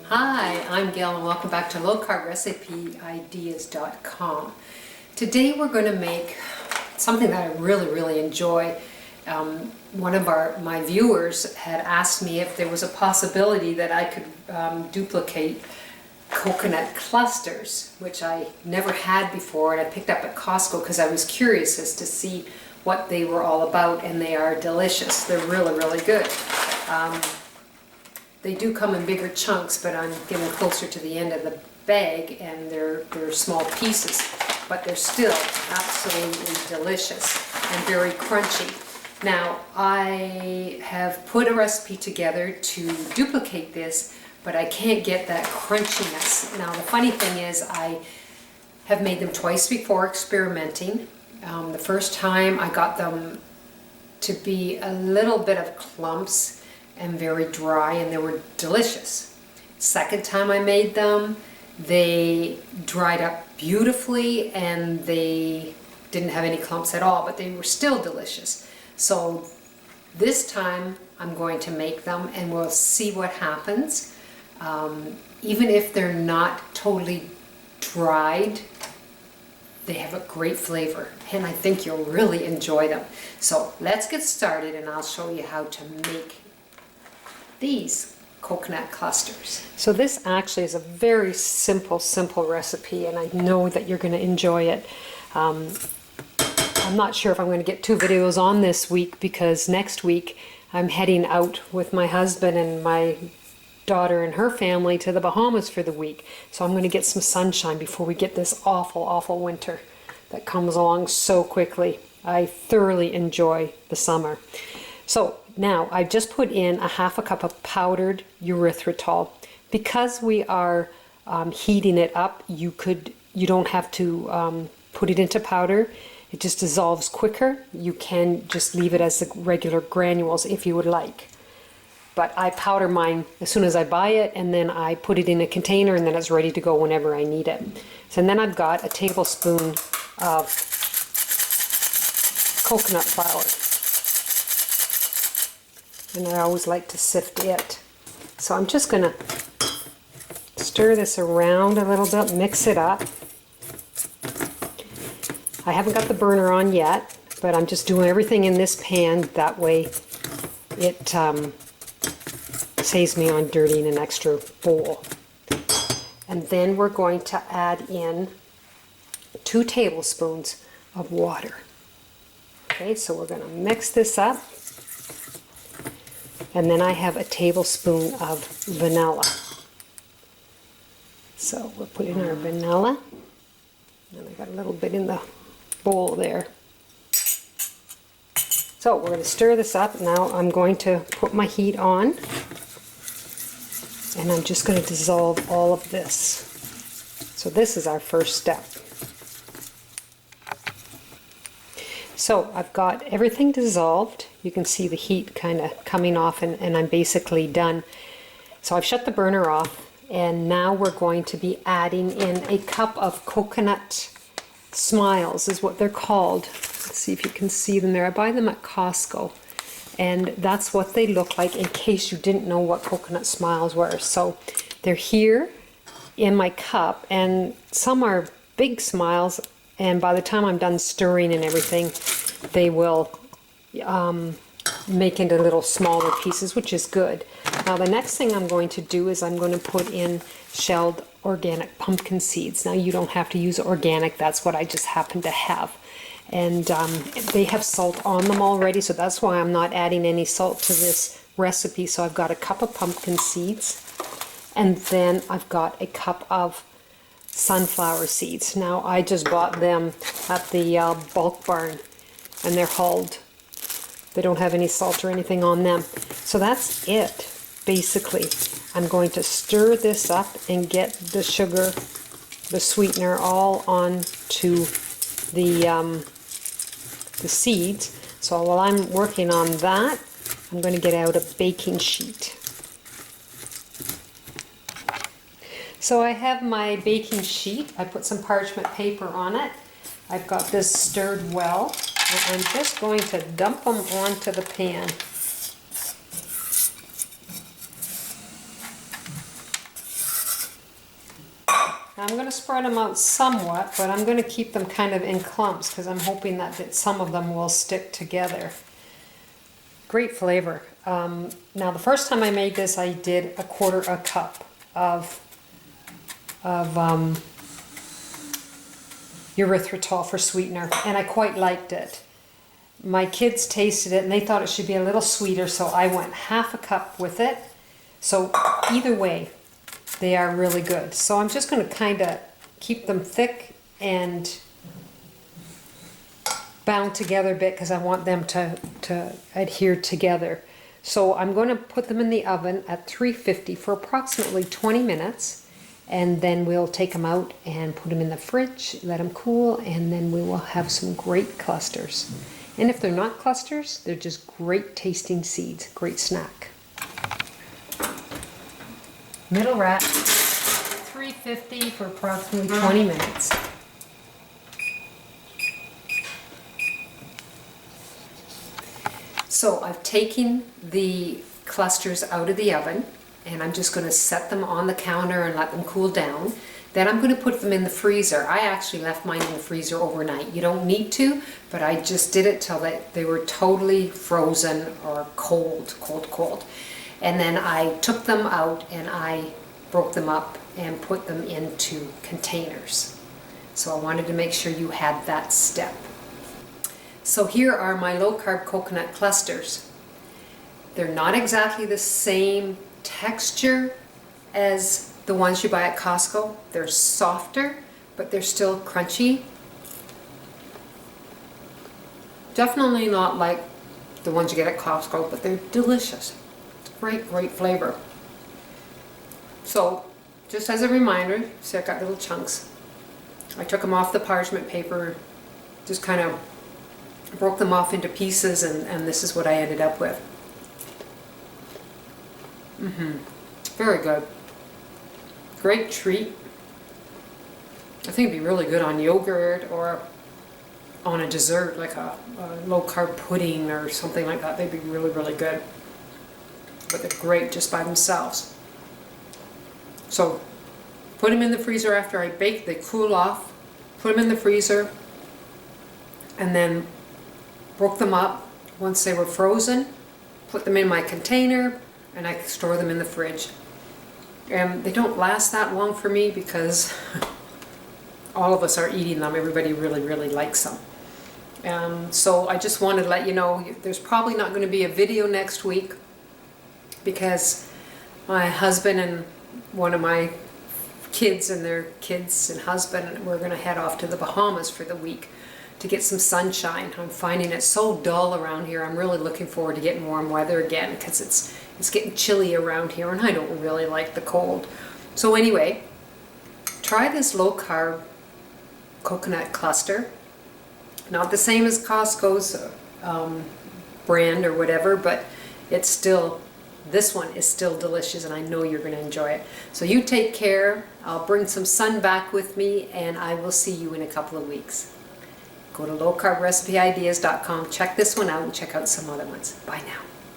Hi, I'm Gail and welcome back to lowcarbrecipe.ideas.com. Today we're going to make something that I really enjoy. One of my viewers had asked me if there was a possibility that I could duplicate coconut clusters, which I never had before, and I picked up at Costco because I was curious as to see what they were all about, and they are delicious. They're really good. They do come in bigger chunks, but I'm getting closer to the end of the bag, and they're small pieces, but they're still absolutely delicious and very crunchy. Now, I have put a recipe together to duplicate this, but I can't get that crunchiness. Now, the funny thing is I have made them twice before experimenting. The first time I got them to be a little bit of clumps and very dry, and they were delicious. Second time I made them, they dried up beautifully and they didn't have any clumps at all, but they were still delicious. So this time I'm going to make them and we'll see what happens. Even if they're not totally dried, they have a great flavor, and I think you'll really enjoy them. So let's get started and I'll show you how to make these coconut clusters. So this actually is a very simple recipe, and I know that you're going to enjoy it. I'm not sure if I'm going to get 2 videos on this week because next week I'm heading out with my husband and my daughter and her family to the Bahamas for the week. So I'm going to get some sunshine before we get this awful winter that comes along so quickly. I thoroughly enjoy the summer. So now I just put in a half a cup of powdered erythritol. Because we are heating it up, you don't have to put it into powder. It just dissolves quicker. You can just leave it as the regular granules if you would like. But I powder mine as soon as I buy it, and then I put it in a container, and then it's ready to go whenever I need it. So then I've got a tablespoon of coconut flour. And I always like to sift it. So I'm just going to stir this around a little bit, mix it up. I haven't got the burner on yet, but I'm just doing everything in this pan. That way it saves me on dirtying an extra bowl. And then we're going to add in 2 tablespoons of water. Okay, so we're going to mix this up. And then I have a tablespoon of vanilla. So we'll put in our vanilla. And I got a little bit in the bowl there. So we're going to stir this up. Now I'm going to put my heat on. And I'm just going to dissolve all of this. So this is our first step. So I've got everything dissolved. You can see the heat kind of coming off, and I'm basically done. So I've shut the burner off, and now we're going to be adding in a cup of coconut smiles, is what they're called. Let's see if you can see them there. I buy them at Costco, and that's what they look like in case you didn't know what coconut smiles were. So they're here in my cup, and some are big smiles, and by the time I'm done stirring and everything, they will make into little smaller pieces, which is good. Now the next thing I'm going to do is I'm going to put in shelled organic pumpkin seeds. Now you don't have to use organic, that's what I just happen to have. And they have salt on them already, so that's why I'm not adding any salt to this recipe. So I've got a cup of pumpkin seeds, and then I've got a cup of sunflower seeds. Now I just bought them at the bulk barn, and they're hulled. They don't have any salt or anything on them. So that's it, basically. I'm going to stir this up and get the sugar, the sweetener, all onto the seeds. So while I'm working on that, I'm going to get out a baking sheet. So I have my baking sheet. I put some parchment paper on it. I've got this stirred well, and I'm just going to dump them onto the pan. I'm going to spread them out somewhat, but I'm going to keep them kind of in clumps because I'm hoping that some of them will stick together. Great flavor. Now the first time I made this, I did 1/4 cup of erythritol for sweetener, and I quite liked it. My kids tasted it and they thought it should be a little sweeter, so I went 1/2 cup with it. So either way, they are really good. So I'm just going to kind of keep them thick and bound together a bit because I want them to adhere together. So I'm going to put them in the oven at 350 for approximately 20 minutes, and then we'll take them out and put them in the fridge, let them cool, and then we will have some great clusters. And if they're not clusters, they're just great tasting seeds, great snack. Middle rack, 350 for approximately 20 minutes. So I've taken the clusters out of the oven, and I'm just going to set them on the counter and let them cool down. Then I'm going to put them in the freezer. I actually left mine in the freezer overnight. You don't need to, but I just did it till they were totally frozen or cold. And then I took them out and I broke them up and put them into containers. So I wanted to make sure you had that step. So here are my low-carb coconut clusters. They're not exactly the same texture as the ones you buy at Costco. They're softer, but they're still crunchy. Definitely not like the ones you get at Costco, but they're delicious. It's great, great flavor. So, just as a reminder, see, I got little chunks. I took them off the parchment paper, just kind of broke them off into pieces, and this is what I ended up with. Very good. Great treat. I think it'd be really good on yogurt or on a dessert, like a low-carb pudding or something like that. They'd be really, really good. But they're great just by themselves. So, put them in the freezer after I bake. They cool off. Put them in the freezer, and then broke them up once they were frozen. Put them in my container, and I store them in the fridge. And they don't last that long for me because all of us are eating them. Everybody really, really likes them. So I just wanted to let you know there's probably not going to be a video next week because my husband and one of my kids and their kids and husband, we're going to head off to the Bahamas for the week to get some sunshine. I'm finding it so dull around here. I'm really looking forward to getting warm weather again because it's getting chilly around here and I don't really like the cold. So anyway, try this low-carb coconut cluster. Not the same as Costco's brand or whatever, but it's still, this one is still delicious and I know you're going to enjoy it. So you take care. I'll bring some sun back with me and I will see you in a couple of weeks. Go to lowcarbrecipe.ideas.com, check this one out and check out some other ones. Bye now.